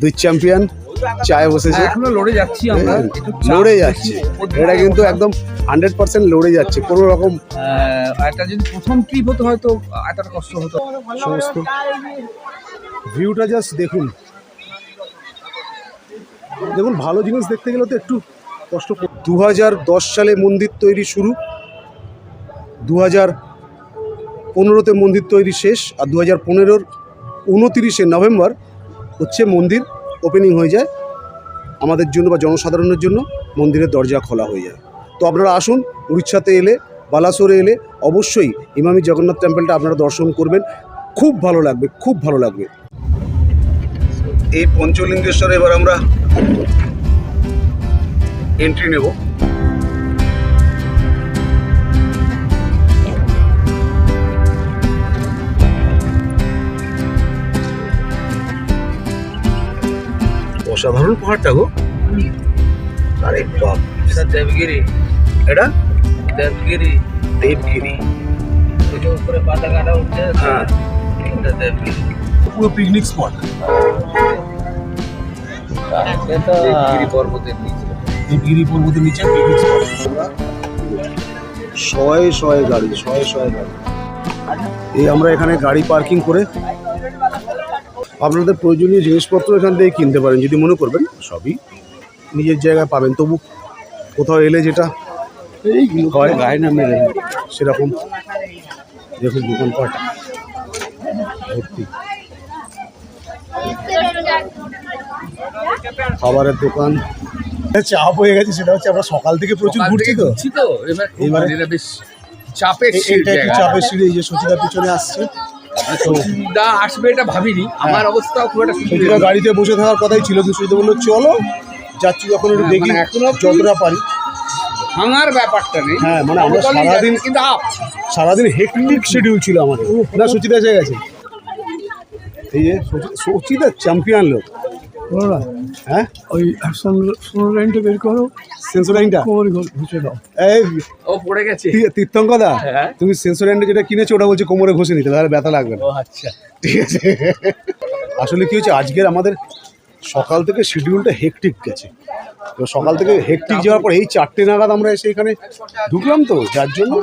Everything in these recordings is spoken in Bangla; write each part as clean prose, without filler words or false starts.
দুই চ্যাম্পিয়ন চায়ে বসেছে, এখনো লড়ে যাচ্ছি আমরা, লড়ে যাচ্ছে। এটা কিন্তু একদম 100% লড়ে যাচ্ছে। কোনো রকম এটা যদি প্রথম ট্রিপ হতো হয়তো এতটা কষ্ট হতো। সমস্ত ভিউটা জাস্ট দেখুন, দেখুন ভালো জিনিস দেখতে গেলে তো একটু কষ্ট। 2010 সালে মন্দির তৈরি শুরু, 2015-তে মন্দির তৈরি শেষ, আর 2015-র 29শে নভেম্বর হচ্ছে মন্দির ওপেনিং হয়ে যায় আমাদের জন্য বা জনসাধারণের জন্য। মন্দিরের দরজা খোলা হয়ে যায়। তো আপনারা আসুন, উড়িষ্যাতে এলে, বালাসোরে এলে অবশ্যই ইমামি জগন্নাথ টেম্পলটা আপনারা দর্শন করবেন। খুব ভালো লাগবে, খুব ভালো লাগবে। এই পঞ্চলিঙ্গেশ্বরে এবার আমরা এন্ট্রি নেব। অসাধারণ পাহাড়টা গো। আরে বাপ, এটা দেবগিরি, এটা দেবগিরি, দেবগিরি। ওই যে উপরে পাতা কাটা উঠছে, হ্যাঁ, এটা দেবগিরি। পুরো পিকনিক স্পট। এটা দেবগিরি পর্বতের নিচে, দেবগিরি পর্বতের নিচে পিকনিক স্পট। শয়ে গাড়ি, শয়ে গাড়ি। এই আমরা এখানে গাড়ি পার্কিং করে আপনাদের প্রয়োজনীয় জিনিসপত্র এখান থেকে কিনতে পারেন যদি মনে করবেন। সবই নিজের জায়গায় পাবেন, তবু কোথাও এলে যেটা হয় গায়ে না মেরে সেরকম। দেখুন দোকানপাট ভর্তি, খাবারের দোকান। চাপ হয়ে গেছে, সেটা হচ্ছে আমরা সকাল থেকে প্রচুর ঘুরছি তো এবারে এটা বেশ চাপের এটা একটু চাপের সিঁড়ি। এই যে সচিদার পিছনে আসছে, সুবিধা আসবে এটা ভাবিনি। আমার অবস্থাও খুব একটা সচিদা গাড়িতে বসে থাকার কথাই ছিল, কিন্তু সচিদা বললো চলো যাচ্ছি যখন একটু দেখি, এখনো যতটা পারি। ভাঙার ব্যাপারটা নেই। হ্যাঁ, মানে আমরা সারাদিন কিন্তু সারাদিন হেকটিক শিডিউল ছিল আমাদের। না সচিদা এসে গেছে। এই যে সচিদা চ্যাম্পিয়ন লোক। হ্যাঁ, ওই লাইনটা বের করো, সেন্সোরাইনটা কোমরে ঘুষে দাও। এই ও পড়ে গেছে। তীর্থঙ্কদা, হ্যাঁ। তুমি সেন্সোরাইনটা যেটা কিনেছো ওটা বলছে কোমরে ঘষে নিতে, তাহলে ব্যথা লাগবে না। ও আচ্ছা, ঠিক আছে। আসলে কি হচ্ছে, আজকের আমাদের সকাল থেকে শিডিউলটা হেকটিক গেছে। তো সকাল থেকে হেকটিক যাওয়ার পর এই 4টে নাগাদ আমরা এসে এখানে ঢুকলাম, তো যার জন্য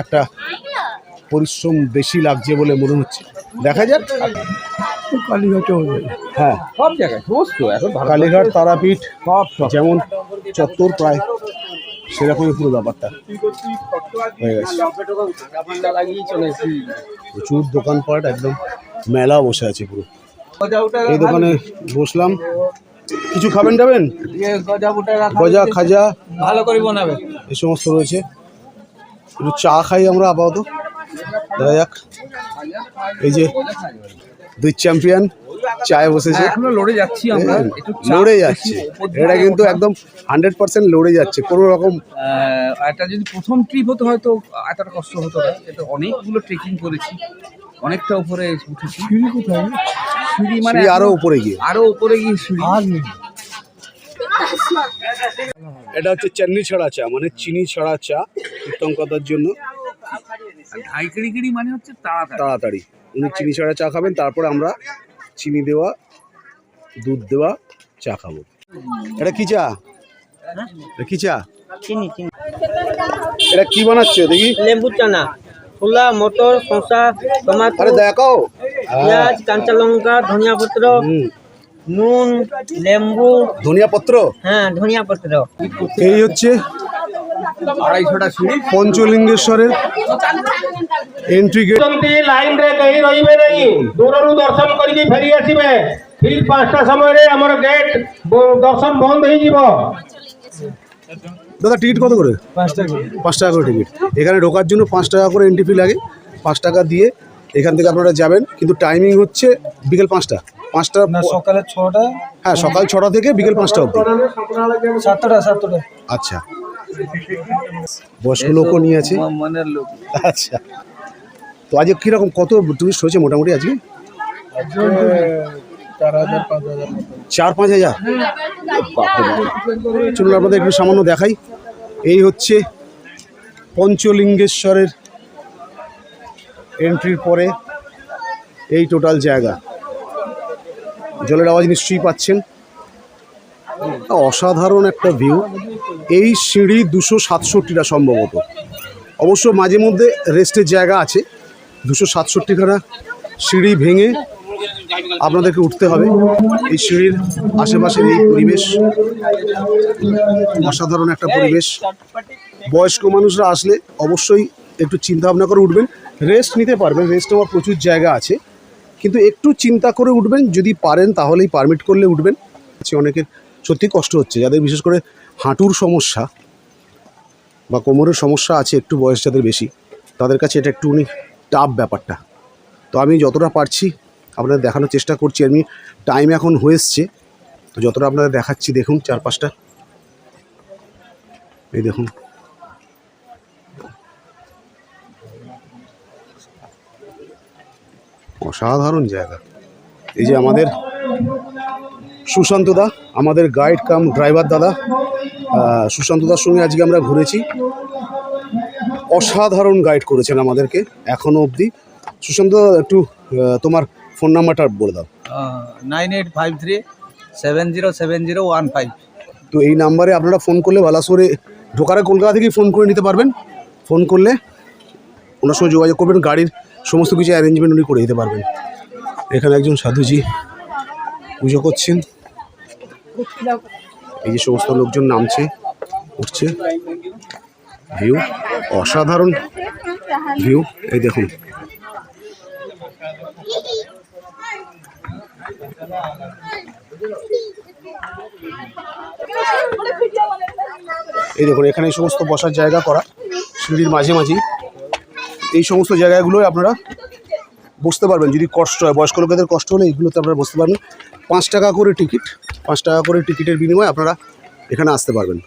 একটা পরিশ্রম বেশি লাগছে বলে মনে হচ্ছে। দেখা যাক। কালীঘাটে হবে। হ্যাঁ, সব জায়গায় সমস্ত এখন কালীঘাট, তারাপীঠ সব যেমন চত্বর প্রায় সেরকমই পুরো ব্যাপারটা হয়ে গেছে। লাগিয়ে চলেছি। প্রচুর দোকানপাট, একদম মেলা বসে আছে পুরো। এই দোকানে বসলাম, কিছু খাবেন টাবেন, গজা খাজা ভালো করে বানাবে। এই সমস্ত রয়েছে। একটু চা খাই আমরা আপাতত, দেখা যাক। এই যে দুই চ্যাম্পিয়ন চায়ে বসেছে, এখনো লড়ে যাচ্ছি আমরা, লড়ে যাচ্ছে। এটা কিন্তু একদম 100% লড়ে যাচ্ছে। কোনো রকম এটা যদি প্রথম ট্রিপ হতো হয়তো এতটা কষ্ট হতো না। এটা অনেকগুলো ট্রেকিং করেছি, অনেকটা উপরে উঠেছি। সিঁড়ি কোথায়? সিঁড়ি মানে সিঁড়ি আরো উপরে গিয়ে, আরো উপরে গিয়ে সিঁড়ি। আর নেই। এটা হচ্ছে চিনি ছাড়া চা, মানে চিনি ছাড়া চা তীর্থঙ্কদার জন্য। ঢাইকিড়ি মানে হচ্ছে তাড়াতাড়ি। তাড়াতাড়ি উনি চিনি ছাড়া চা খাবেন, তারপরে আমরা চিনি দেওয়া দুধ দেওয়া চা খাবো। এটা কি চা? এটা কি চা? চিনি চিনি এটা কি বানাচ্ছে দেখি? লেবু চানা, ছোলা, মটর, শসা, টমাটো, আরে দেখাও। পেঁয়াজ, কাঁচা লঙ্কা, ধনিয়া পত্র, নুন, লেম্বু, ধনিয়া পত্র। হ্যাঁ ধনিয়া পত্র। এই হচ্ছে 250টা সিঁড়ি। পঞ্চলিঙ্গেশ্বরের এন্ট্রি গেট। লাইন রে কেହି রহিবে নাই, দূরରୁ দর্শନ କରିକି ଫେରି ଆସିବେ। ଠିକ 5ଟା ସମୟରେ ଆମର ଗେଟ୍ ଦର୍ଶନ ବନ୍ଦ ହେଇଯିବ। দাদা টিকিট কত করে? 5 টাকা করে টিকিট। এখানে ঢোকার জন্য 5 টাকা করে এন্ট্রি ফি লাগে। 5 টাকা দিয়ে এখান থেকে আপনারা যাবেন, কিন্তু টাইমিং হচ্ছে বিকেল 5টা। না, সকালে 6টা। হ্যাঁ, সকাল 6টা থেকে বিকেল 5টা অবধি। 7টা। আচ্ছা, বয়স্ক লোকও নিয়ে আছে। মনের লোক। আচ্ছা, তো আজকে কীরকম কত টুরিস্ট হয়েছে মোটামুটি আজকে? 4-5 হাজার। চলুন আপনাদের একটু সামান্য দেখাই। এই হচ্ছে পঞ্চলিঙ্গেশ্বরের এন্ট্রির পরে এই টোটাল জায়গা। জলের আওয়াজ নিশ্চয়ই পাচ্ছেন। অসাধারণ একটা ভিউ। এই সিঁড়ি 267টা সম্ভবত, অবশ্য মাঝে মধ্যে রেস্টের জায়গা আছে। 267খানা সিঁড়ি ভেঙে আপনাদেরকে উঠতে হবে। এই সিঁড়ির আশেপাশের এই পরিবেশ অসাধারণ একটা পরিবেশ। বয়স্ক মানুষরা আসলে অবশ্যই একটু চিন্তা ভাবনা করে উঠবেন। রেস্ট নিতে পারবেন, রেস্ট নেওয়ার প্রচুর জায়গা আছে, কিন্তু একটু চিন্তা করে উঠবেন। যদি পারেন তাহলেই পারমিট করলে উঠবেন। অনেকের সত্যি কষ্ট হচ্ছে, যাদের বিশেষ করে হাঁটুর সমস্যা বা কোমরের সমস্যা আছে, একটু বয়স যাদের বেশি, তাদের কাছে এটা একটুখানি টাফ ব্যাপারটা। তো আমি যতটা পারছি আপনাদের দেখানোর চেষ্টা করছি। আমি টাইম এখন হয়ে এসছে, তো যতটা আপনাদের দেখাচ্ছি দেখুন চারপাশটা। এই দেখুন, অসাধারণ জায়গা। এই যে আমাদের সুশান্ত দা, আমাদের গাইড কাম ড্রাইভার দাদা, সুশান্ত দার সঙ্গে আজকে আমরা ঘুরেছি। অসাধারণ গাইড করেছেন আমাদেরকে এখনও অবধি। সুশান্ত দা, একটু তোমার ফোন নাম্বারটা বলে দাও। 9853707015। তো এই নাম্বারে আপনারা ফোন করলে বালাসোরে ঢোকারে কলকাতা থেকেই ফোন করে নিতে পারবেন। ফোন করলে ওনার সঙ্গে যোগাযোগ করবেন, গাড়ির সমস্ত কিছু অ্যারেঞ্জমেন্ট উনি করে দিতে পারবেন। এখানে একজন সাধুজি পুজো করছেন। এই যে সমস্ত লোকজন নামছে উঠছে। ভিউ অসাধারণ ভিউ, এই দেখুন। এই দেখুন, এখানে এই সমস্ত বসার জায়গা করা সিঁড়ির মাঝে মাঝেই। এই সমস্ত জায়গাগুলোয় আপনারা বসতে পারবেন। যদি কষ্ট হয়, বয়স্ক লোকেদের কষ্ট হলে এইগুলোতে আপনারা বসতে পারবেন। 5 টাকা করে টিকিট, 5 টাকা করে টিকিটের বিনিময়ে আপনারা এখানে আসতে পারবেন।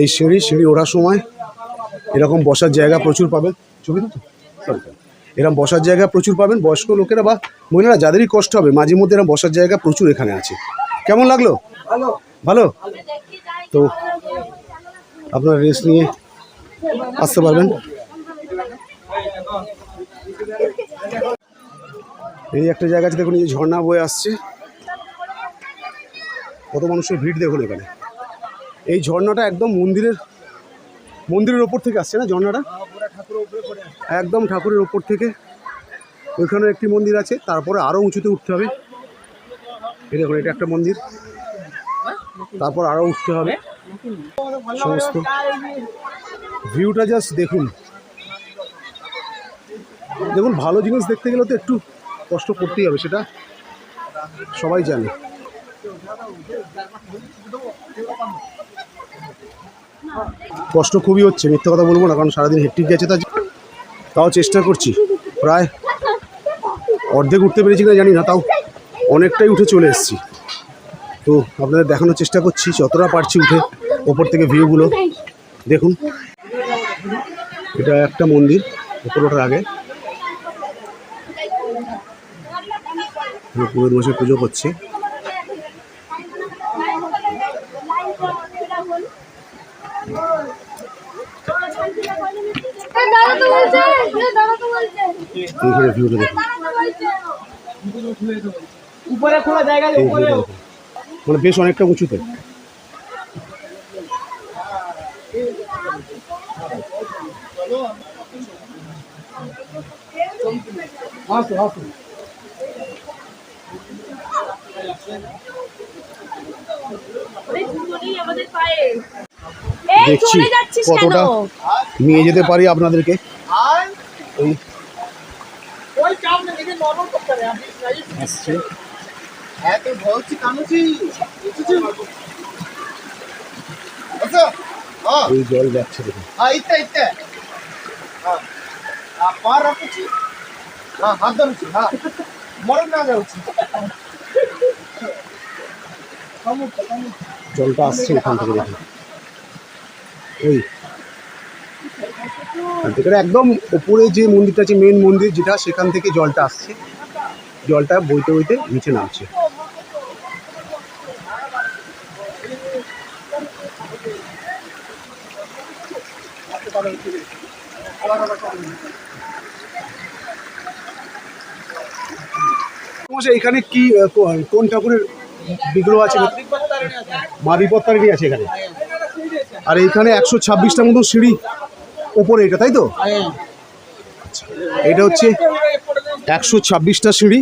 এই সিঁড়ি ওঠার সময় এরকম বসার জায়গা প্রচুর পাবেন। ছবি তো এরকম বসার জায়গা প্রচুর পাবেন। বয়স্ক লোকেরা বা মহিলারা যাদেরই কষ্ট হবে, মাঝে মধ্যে এরকম বসার জায়গা প্রচুর এখানে আছে। কেমন লাগলো? ভালো। তো আপনারা রেস্ট নিয়ে আসতে পারবেন। এই একটা জায়গা আছে দেখুন, এই ঝর্ণা বয়ে আসছে। কত মানুষের ভিড় দেখুন এখানে। এই ঝর্ণাটা একদম মন্দিরের ওপর থেকে আসছে না ঝর্ণাটা? একদম ঠাকুরের ওপর থেকে। ওইখানে একটি মন্দির আছে, তারপরে আরও উঁচুতে উঠতে হবে। এই দেখুন, এটা একটা মন্দির, তারপর আরও উঠতে হবে। সমস্ত ভিউটা জাস্ট দেখুন। দেখুন, ভালো জিনিস দেখতে গেলে তো একটু কষ্ট করতেই হবে, সেটা সবাই জানে। কষ্ট খুবই হচ্ছে, মিথ্যে কথা বলবো না, কারণ সারাদিন হেক্টিক গেছে। তাও চেষ্টা করছি, প্রায় অর্ধেক উঠতে পেরেছি না জানি না, তাও অনেকটাই উঠে চলে এসেছি। তো আপনাদের দেখানোর চেষ্টা করছি যতটা পারছি উঠে ওপর থেকে ভিউগুলো দেখুন। এটা একটা মন্দির, ওপর ওঠার আগে পুরোহিত মশাই পুজো করছে। এইখানে ভিউটা দেখুন, উপরে খোলা জায়গা, উপরে মানে বেশ অনেকটা উঁচুতে। দেখছি কতটা নিয়ে যেতে পারি আপনাদেরকে। আসছে এই জল যাচ্ছে দেখুন। জলটা আসছে এখান থেকে দেখুন। ওই একদম উপরে যে মন্দিরটা আছে, মেন মন্দির যেটা, সেখান থেকে জলটা আসছে। জলটা বইতে বইতে নিচে নামছে। এখানে কি কোন ঠাকুরের বিগ্রহ আছে? মা বিপত্তারিণী আছে এখানে। আর এইখানে 126টার মতো সিঁড়ি উপরে, এটা তাই তো? এটা হচ্ছে 126টা সিঁড়ি,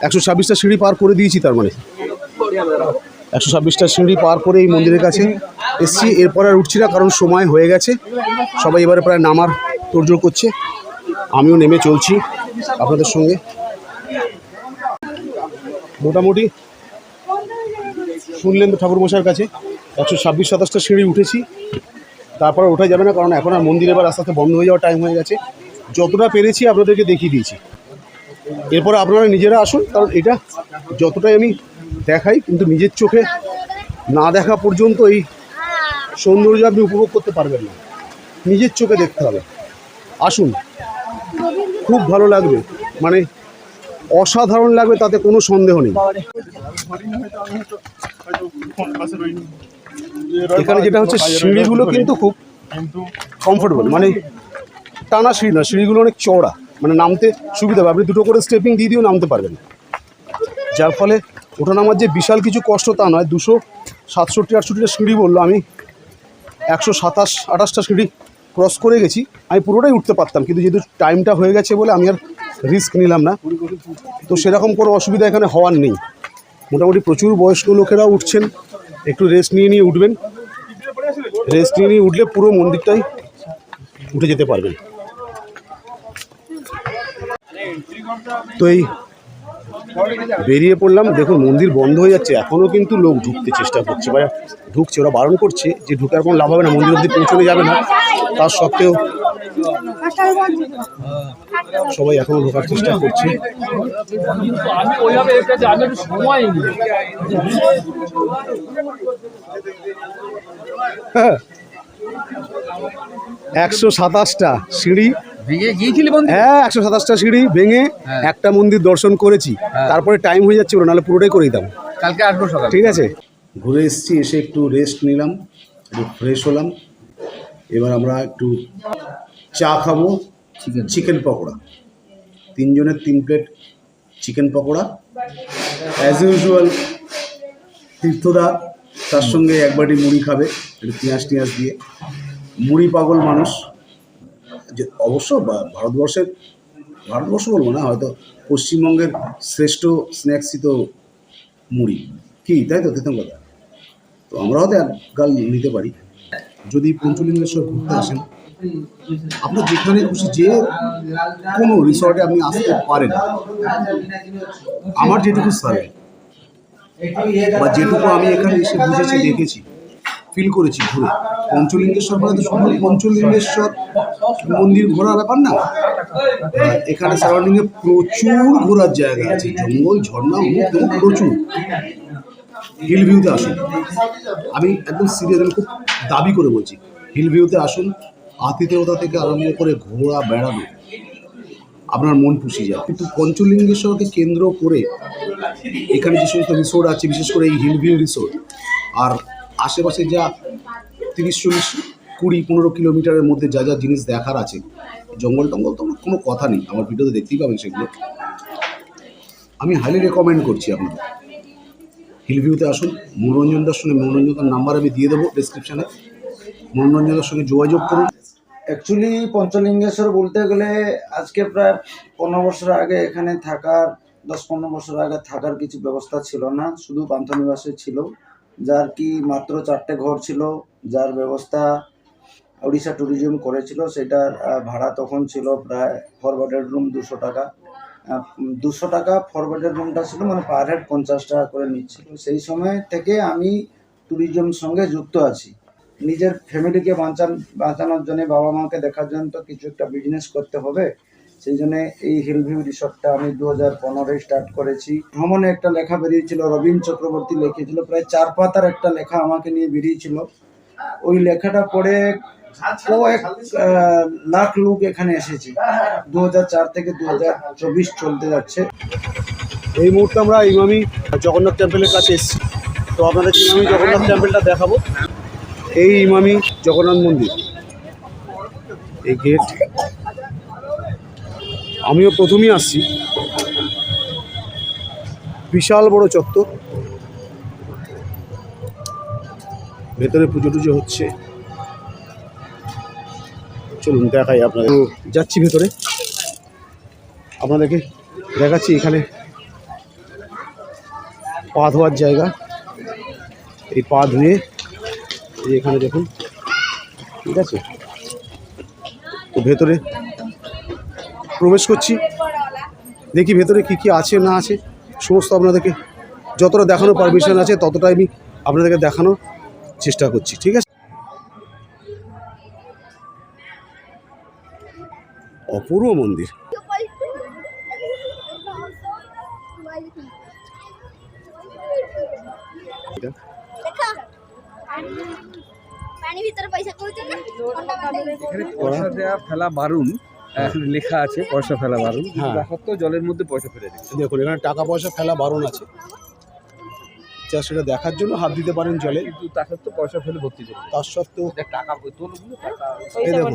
126টা সিঁড়ি পার করে দিয়েছি। তার মানে 126টা সিঁড়ি পার করে এই মন্দিরের কাছে এসছি। এরপর আর উঠছি না, কারণ সময় হয়ে গেছে। সবাই এবারে প্রায় নামার তোড়জোড় করছে, আমিও নেমে চলছি আপনাদের সঙ্গে। মোটামুটি শুনলেন তো ঠাকুরমশাইয়ের কাছে 126-27টা সিঁড়ি উঠেছি। তারপর ওঠা যাবে না, কারণ এখন আর মন্দির এবার আস্তে আস্তে বন্ধ হয়ে যাওয়ার টাইম হয়ে গেছে। যতটা পেরেছি আপনাদেরকে দেখিয়ে দিয়েছি। এরপর আপনারা নিজেরা আসুন, কারণ এটা যতটাই আমি দেখাই, কিন্তু নিজের চোখে না দেখা পর্যন্ত এই সৌন্দর্য আপনি উপভোগ করতে পারবেন না। নিজের চোখে দেখতে হবে। আসুন, খুব ভালো লাগবে, মানে অসাধারণ লাগবে, তাতে কোনো সন্দেহ নেই। এখানে যেটা হচ্ছে, সিঁড়িগুলো কিন্তু খুব কমফোর্টেবল, মানে টানা সিঁড়ি না, সিঁড়িগুলো অনেক চওড়া, মানে নামতে সুবিধা হবে। আপনি দুটো করে স্টেপিং দিয়ে দিয়েও নামতে পারবেন, যার ফলে ওঠা নামার যে বিশাল কিছু কষ্ট তা নয়। 267-68টা সিঁড়ি বললো, আমি 127-28টা সিঁড়ি ক্রস করে গেছি। আমি পুরোটাই উঠতে পারতাম, কিন্তু যেহেতু টাইমটা হয়ে গেছে বলে আমি আর রিস্ক নিলাম না। তো সেরকম কোনো অসুবিধা এখানে হওয়ার নেই। মোটামুটি প্রচুর বয়স্ক লোকেরাও উঠছেন, একটু রেস্ট নিয়ে উঠবেন। রেস্ট নিয়ে উঠলে পুরো মন্দিরটাই উঠে যেতে পারবেন। তো এই বেরিয়ে পড়লাম। দেখুন, মন্দির বন্ধ হয়ে যাচ্ছে, এখনও কিন্তু লোক ঢুকতে চেষ্টা করছে বা ঢুকছে। ওরা বারণ করছে যে ঢুকে আর কোনো লাভ হবে না, মন্দির অবধি পৌঁছানো যাবে না। তার সত্ত্বেও সবাই এখনো ঢোকার চেষ্টা করছে। হ্যাঁ, 127টা সিঁড়ি ভেঙে গিয়েছিলি বন্ধু? হ্যাঁ, 127টা সিঁড়ি ভেঙে একটা মন্দির দর্শন করেছি। তারপরে টাইম হয়ে যাচ্ছে, নাহলে পুরোটাই করে দিতাম। কালকে আসবো সকাল। ঠিক আছে, ঘুরে এসেছি, এসে একটু রেস্ট নিলাম, একটু ফ্রেশ হলাম। এবার আমরা একটু চা খাবো। চিকেন পকোড়া, 3 জনের 3 plate chicken pakora as usual. তীর্থদা তার সঙ্গে এক বাটি মুড়ি খাবে, একটু পেঁয়াজ দিয়ে। মুড়ি পাগল মানুষ, যে অবশ্য ভারতবর্ষ বলবো না, হয়তো পশ্চিমবঙ্গের শ্রেষ্ঠ স্ন্যাক্সই তো মুড়ি, কি তাই তো? কথা তো আমরা হয়তো এক গাল নিতে পারি। যদি পঞ্চলিঙ্গেশ্বর ঘুরতে আসেন, আপনার যেখানে খুশি যে কোনো রিসর্টে আপনি আসতে পারেন। আমার যেটুকু সার্ভে বা যেটুকু আমি এখানে এসে বুঝেছি, দেখেছি, ফিল করেছি ঘুরে, পঞ্চলিঙ্গেশ্বর মানে তো শুধু পঞ্চলিঙ্গেশ্বর মন্দির ঘোরার ব্যাপার না। এখানে সারাউন্ডিংয়ে প্রচুর ঘোরার জায়গা আছে, জঙ্গল, ঝর্ণা, প্রচুর। হিল ভিউতে আসুন, আমি একদম সিরিয়াস, আমি খুব দাবি করে বলছি, হিল ভিউতে আসুন। আতিথেয়তা থেকে আরম্ভ করে ঘোরা বেড়ানো আপনার মন পুষিয়ে যায়। কিন্তু পঞ্চলিঙ্গেশ্বরকে কেন্দ্র করে এখানে যে সমস্ত রিসোর্ট আছে, বিশেষ করে এই হিল ভিউ রিসোর্ট, আর আশেপাশে যা 30-40-50-15 কিলোমিটারের মধ্যে যা যা জিনিস দেখার আছে, জঙ্গল টঙ্গল তো কোনো কথা নেই, আমার ভিডিওতে দেখতেই পাবেন সেগুলো। আমি হাইলি রেকমেন্ড করছি আপনাদের হিল ভিউতে আসুন। মনোরঞ্জন দর্শনে, মনোরঞ্জনের নাম্বার আমি দিয়ে দেবো ডিসক্রিপশানে, মনোরঞ্জনের সঙ্গে যোগাযোগ করুন। অ্যাকচুয়ালি পঞ্চলিঙ্গেশ্বর বলতে গেলে আজকে প্রায় 15 বছর আগে এখানে থাকার, 10-15 বছর আগে থাকার কিছু ব্যবস্থা ছিল না, শুধু পান্থনিবাসে ছিল, যার কি মাত্র 4টে ঘর ছিল, যার ব্যবস্থা উড়িষ্যা ট্যুরিজম করেছিল। সেটার ভাড়া তখন ছিল প্রায় ফর বেডের রুম 200 টাকা। 200 টাকা ফর বেডের রুমটা ছিল, মানে পার হেড 50 টাকা করে নিচ্ছিল। সেই সময় থেকে আমি ট্যুরিজম সঙ্গে যুক্ত আছি। নিজের ফ্যামিলিকে বাঁচানোর জন্য, বাবা মাকে দেখার জন্য তো কিছু একটা বিজনেস করতে হবে। সেই জন্য এই হিল ভিউ রিসর্টটা আমি 2015-এ স্টার্ট করেছি। ভ্রমণে একটা লেখা বেরিয়েছিল, রবীন চক্রবর্তী লিখেছিল, প্রায় 4 পাতার একটা লেখা আমাকে নিয়ে বেরিয়েছিল। ওই লেখাটা পড়ে কয়েক লাখ লোক এখানে এসেছে। 2004 থেকে 2024 চলতে যাচ্ছে। এই মুহূর্তে আমরা ইমামি জগন্নাথ টেম্পলের কাছে এসেছি। তো আপনাদের ইমামি জগন্নাথ টেম্পলটা দেখাবো। এই ইমামি জগন্নাথ মন্দির, এই গেট, আমিও প্রথমেই আসছি। বিশাল বড় চত্বর, ভেতরে পুজো টুজো হচ্ছে। চলুন দেখাই আপনাদের। তো যাচ্ছি ভেতরে, আপনাদেরকে দেখাচ্ছি। এখানে পা ধোয়ার জায়গা, এই পা ধুয়ে এই এখানে দেখুন, ঠিক আছে। তো ভেতরে প্রবেশ করছি, দেখি ভেতরে কি কি আছে না আছে, সমস্ত আপনাদেরকে যতটা দেখানোর পারমিশন আছে ততটাই আমি আপনাদেরকে দেখানোর চেষ্টা করছি, ঠিক আছে। অপূর্ব মন্দির। পানি ভিতরে পয়সা করেছে না এখানে পয়সা দেওয়া ফেলা বারণ, এখানে লেখা আছে পয়সা ফেলা বারণ, হ্যাঁ। দেখা সত্ত্বেও জলের মধ্যে পয়সা ফেলে দিচ্ছে। দেখুন এখানে টাকা পয়সা ফেলা বারণ আছে, যা সেটা দেখার জন্য হাত দিতে পারেন জলে, কিন্তু তা সত্ত্বেও পয়সা ফেলে ভর্তি করবে। তার সত্ত্বেও টাকা তোলগুলো টাকা এই দেখুন,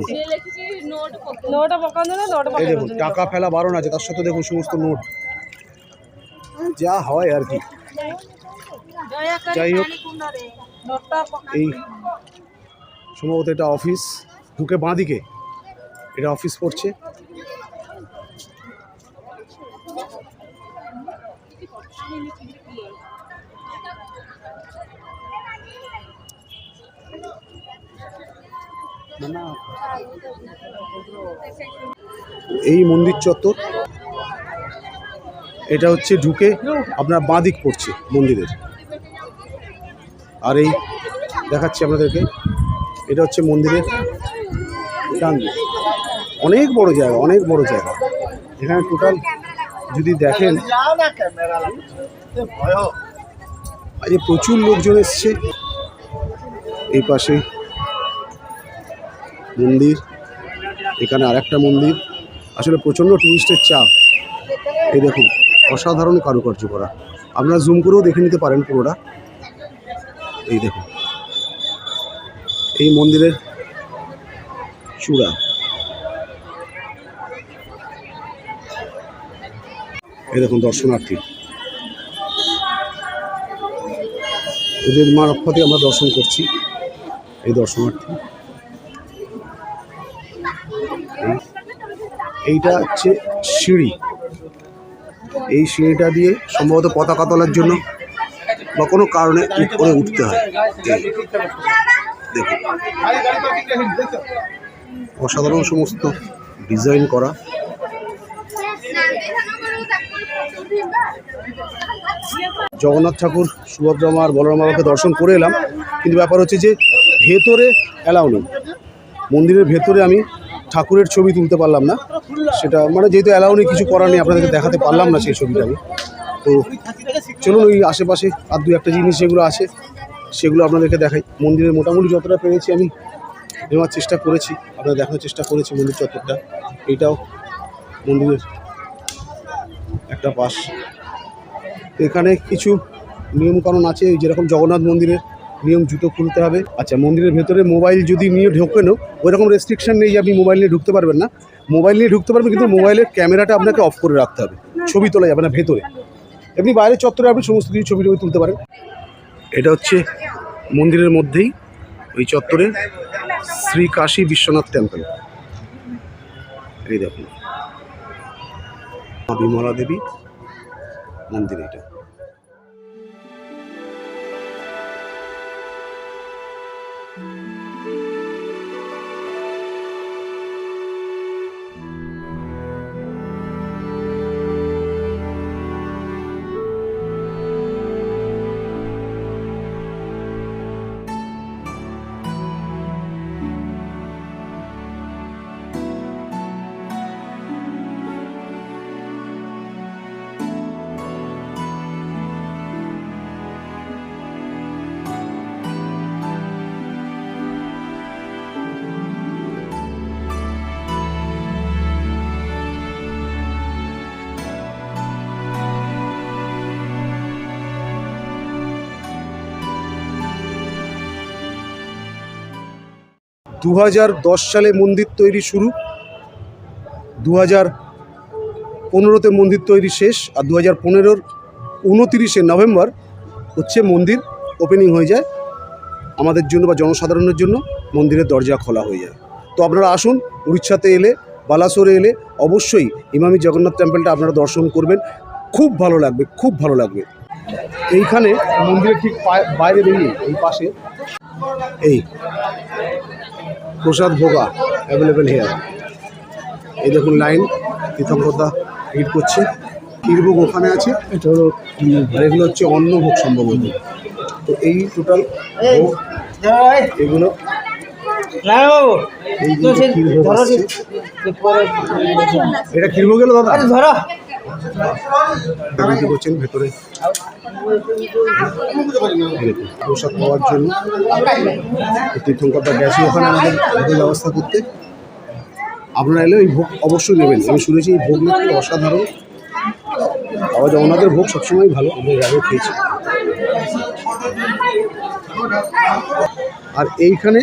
এই দেখুন টাকা ফেলা বারণ আছে, তার সত্ত্বেও দেখুন সমস্ত নোট, যা হয় আর কি। যাই হোক, এই সম্ভবত এটা অফিস, ঢুকে বাঁদিকে এটা অফিস পড়ছে। এই মন্দির চত্বর, এটা হচ্ছে ঢুকে আপনার বাঁদিক পড়ছে মন্দিরের। আর এই দেখাচ্ছি আপনাদেরকে, এটা হচ্ছে মন্দিরের ডান দিক। অনেক বড় জায়গা, অনেক বড় জায়গা। এখানে টোটাল যদি দেখেন আজ প্রচুর লোকজন এসছে। এই পাশে মন্দির, এখানে আরেকটা মন্দির। আসলে প্রচণ্ড টুরিস্টের চাপ। এই দেখুন অসাধারণ কারুকার্য করা, আপনারা জুম করেও দেখে নিতে পারেন পুরোটা। এই দেখুন এই মন্দিরের চূড়া, এই দেখুন দর্শনার্থী, ওদের মারফতে আমরা দর্শন করছি। এই দর্শনার্থী, এইটা হচ্ছে সিঁড়ি, এই সিঁড়িটা দিয়ে সম্ভবত পতাকা তোলার জন্য বা কোনো কারণে উপরে উঠতে হয়। দেখুন অসাধারণ সমস্ত ডিজাইন করা। জগন্নাথ ঠাকুর, সুভদ্রা মা আর বলরাম বাবাকে দর্শন করে এলাম, কিন্তু ব্যাপার হচ্ছে যে ভেতরে অ্যালাউ নেই। মন্দিরের ভেতরে আমি ঠাকুরের ছবি তুলতে পারলাম না, সেটা মানে যেহেতু অ্যালাউ নেই, কিছু করার নেই, আপনাদেরকে দেখাতে পারলাম না সেই ছবিটা আমি। তো চলুন ওই আশেপাশে আর দু একটা জিনিস যেগুলো আছে সেগুলো আপনাদেরকে দেখাই। মন্দিরের মোটামুটি যতটা পেরেছি আমি নেওয়ার চেষ্টা করেছি, আপনাদের দেখানোর চেষ্টা করেছি মন্দির চত্বরটা। এইটাও মন্দিরের একটা পাশ। এখানে কিছু নিয়মকানুন আছে, যেরকম জগন্নাথ মন্দিরের নিয়ম জুতো খুলতে হবে। আচ্ছা, মন্দিরের ভেতরে মোবাইল যদি নিয়ে ঢোকেনও ওই রকম রেস্ট্রিকশন নেই যে আপনি মোবাইল নিয়ে ঢুকতে পারবেন না। মোবাইল নিয়ে ঢুকতে পারবেন, কিন্তু মোবাইলের ক্যামেরাটা আপনাকে অফ করে রাখতে হবে, ছবি তোলা যাবে না ভেতরে। এমনি বাইরে চত্বরে আপনি সমস্ত কিছু ছবি তুলতে পারেন। এটা হচ্ছে মন্দিরের মধ্যেই ওই চত্বরে শ্রী কাশী বিশ্বনাথ টেম্পল। এই দেখুন মা বিমলা দেবী মন্দির এটা। 2010 সালে মন্দির তৈরি শুরু, 2015-তে মন্দির তৈরি শেষ, আর 2015-র 29শে নভেম্বর হচ্ছে মন্দির ওপেনিং হয়ে যায়। আমাদের জন্য বা জনসাধারণের জন্য মন্দিরের দরজা খোলা হয়ে যায়। তো আপনারা আসুন, উড়িষ্যাতে এলে, বালাসোরে এলে অবশ্যই ইমামি জগন্নাথ টেম্পলটা আপনারা দর্শন করবেন। খুব ভালো লাগবে, খুব ভালো লাগবে। এইখানে মন্দিরের ঠিক বাইরে বেরিয়ে এই পাশে এই প্রসাদ ভোগা অ্যাভেলেবেল হেয়ার। এই দেখুন লাইন, তীর্থঙ্করদা ভিড় করছে। ক্ষীরভোগ ওখানে আছে, এটা হলো, আর এগুলো হচ্ছে অন্নভোগ সম্ভবত। তো এই টোটাল ভোগ এগুলো নারায়ণবাবু এই তো সে ক্ষীরভোগ ধরো আসছে। পরে এটা ক্ষীরভোগ এলো দাদা, ধরো বিক্রি করছেন ভেতরে। এই দেখুন, প্রসাদ পাওয়ার জন্য তীর্থঙ্করদা গেছে ওখানে আমাদের ভোগের ব্যবস্থা করতে। আপনারা এলে এই ভোগ অবশ্যই নেবেন। আমি শুনেছি এই ভোগ নাকি অসাধারণ। বাবা জগন্নাথের ভোগ সবসময় ভালো, আমরা এর আগেও খেয়েছি। আর এইখানে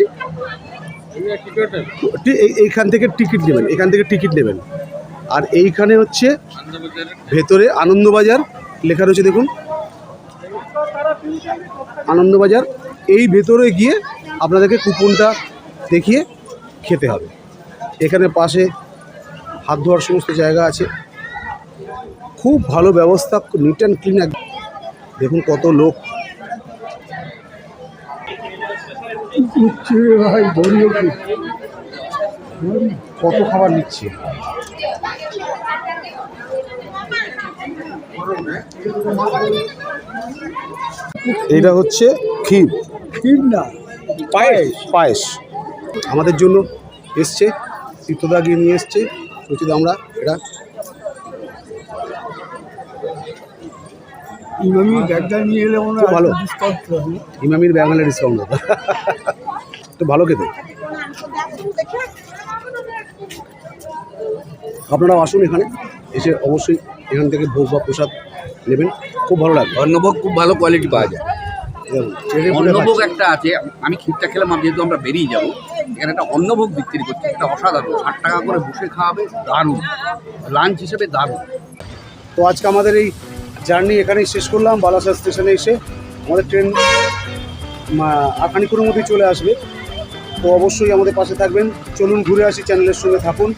এইখান থেকে টিকিট নেবেন, এখান থেকে টিকিট নেবেন। আর এইখানে হচ্ছে ভেতরে আনন্দবাজার লেখা রয়েছে, দেখুন আনন্দবাজার। এই ভেতরে গিয়ে আপনাদেরকে কুপনটা দেখিয়ে খেতে হবে। এখানে পাশে হাত ধোয়ার সমস্ত জায়গা আছে, খুব ভালো ব্যবস্থা, নিট অ্যান্ড ক্লিন। দেখুন কত লোক। ভাই কত খাবার নিচ্ছে। এটা হচ্ছে ক্ষীর, ক্ষীর না পায়েস, পায়েস আমাদের জন্য এসছে, তীর্থদা গিয়ে নিয়ে এসছে। সচিদা আমরা এটা ইমামি ব্যাগটা নিয়ে এলে মনে খুব ভালো, ইমামির ব্যাঙ্গালে ডিসকাউন্ট হবে। তো ভালো খেতে। আপনারাও আসুন এখানে, এসে অবশ্যই এখান থেকে ভোগ বা প্রসাদ নেবেন, খুব ভালো লাগবে। অন্নভোগ খুব ভালো কোয়ালিটি পাওয়া যায়। দেখুন, ট্রেনে করে অন্নভোগ খাচ্ছি। একটা আছে, আমি ক্ষীরটা খেলাম, যেহেতু আমরা বেরিয়ে যাবো, এখানে একটা অন্নভোগ বিক্রি করছে, এটা অসাধারণ। 60 টাকা করে বসে খাওয়াবে, দারুণ লাঞ্চ হিসেবে দারুণ। তো আজকে আমাদের এই জার্নি এখানেই শেষ করলাম। বালাসোর স্টেশনে এসে আমাদের ট্রেন আর খানিক্ষণের মধ্যেই চলে আসবে। তো অবশ্যই আমাদের পাশে থাকবেন। চলুন ঘুরে আসি, চ্যানেলের সঙ্গে থাকুন।